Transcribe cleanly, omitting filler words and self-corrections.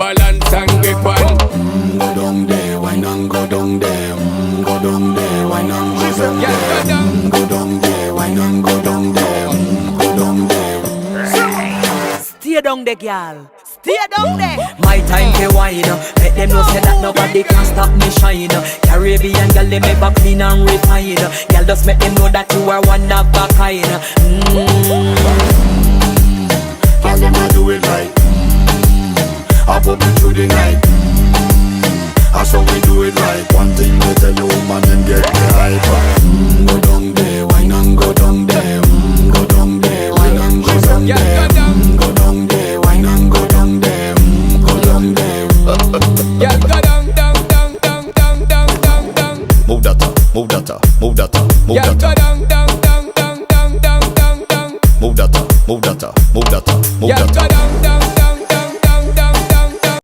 balance and grip on. Go down there, why not go down there? Go down there, why not go down there? Go down there, why not go down there? Go down there. Stay down there, girl. Stay down there. My time to wine. Let them know say that nobody can stop me shine. Caribbean girl, they make up clean and refine. Girl, just make them know that you are one of a kind. Girl, them a do it right. I pop it through the night. That's how we do it right. One thing they tell you, woman, and get the hype. Go down there, why not go down there? Go down there, why not go down there? Go down there, why not go down there? Go down there. Yeah, go down, down, down, down, down, down, down, down. Move that, move that, move that.